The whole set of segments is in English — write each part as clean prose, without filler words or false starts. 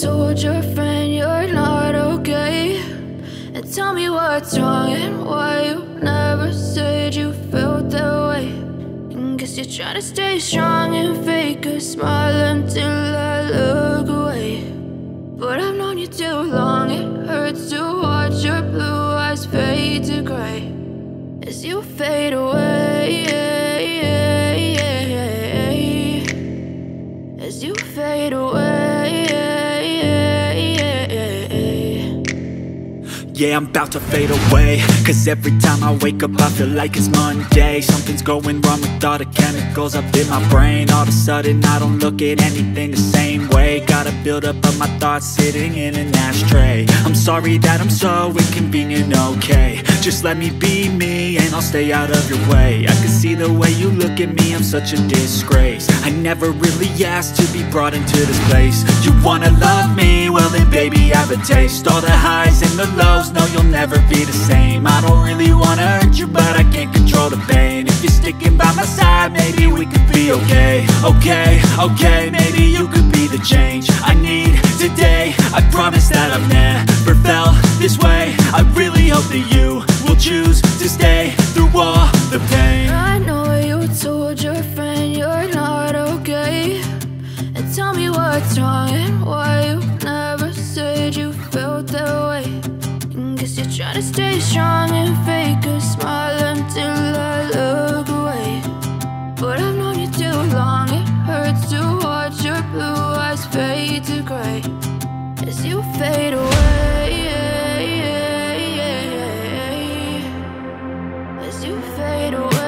told your friend you're not okay? And tell me what's wrong and why you never said you felt that way. And guess you're trying to stay strong and fake a smile until I look away. But I've known you too long, it hurts to watch your blue eyes fade to gray as you fade away, as you fade away. Yeah, I'm about to fade away, cause every time I wake up I feel like it's Monday. Something's going wrong with all the chemicals up in my brain. All of a sudden I don't look at anything the same way. Got a buildup of my thoughts sitting in an ashtray. I'm sorry that I'm so inconvenient, okay? Just let me be me and I'll stay out of your way. I can see the way you look at me, I'm such a disgrace. I never really asked to be brought into this place. You wanna love me? Well then baby, have a taste. All the highs and the lows, no, you'll never be the same. I don't really wanna hurt you, but I can't control the pain. If you're sticking by my side, maybe we could be okay. Okay, maybe you could be the change I need today. I promise that I've never felt this way. I really hope that you will choose to stay through all the pain. I know you told your friend you're not okay. And tell me what's wrong and why you never said you felt that way. Guess you're trying to stay strong and fake a smile until I look away. But I've known you too long, it hurts to watch your blue eyes fade to gray as you fade away, as you fade away,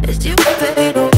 as you fade away.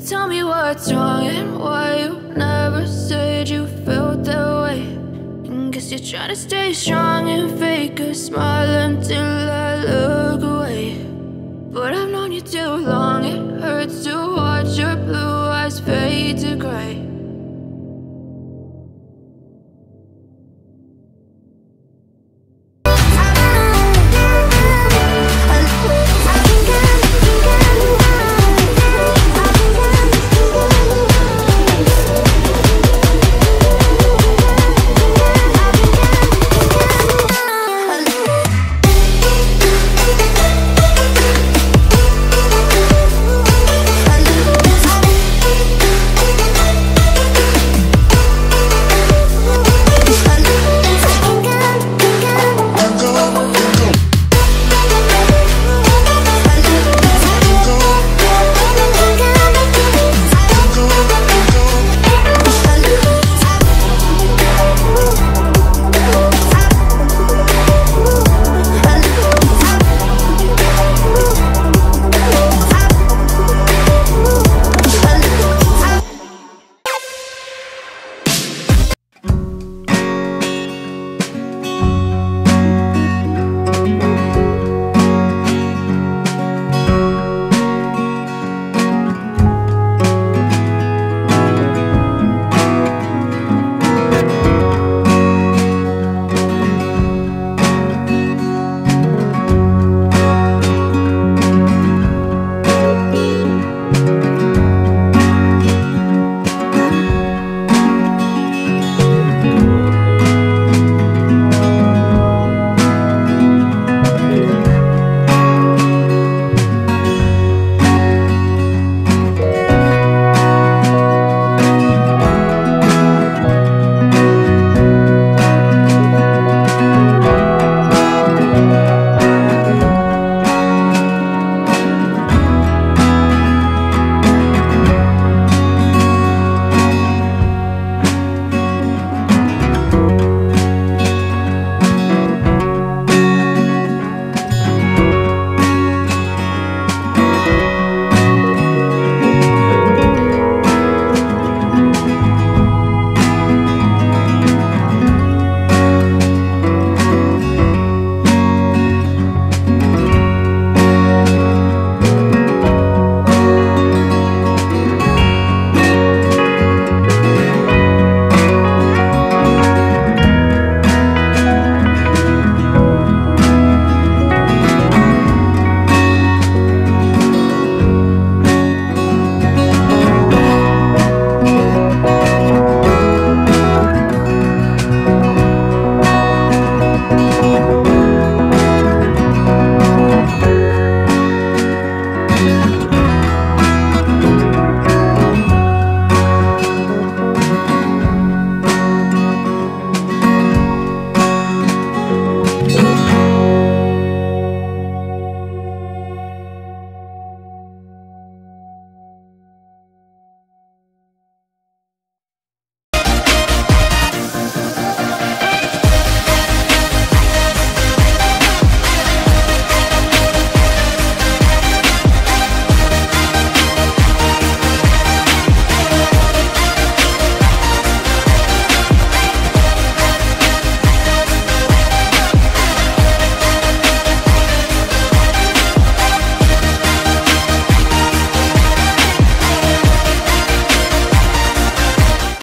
Tell me what's wrong and why you never said you felt that way. And guess you're trying to stay strong and fake a smile until I look away. But I've known you too long, it hurts to watch your blue eyes fade to gray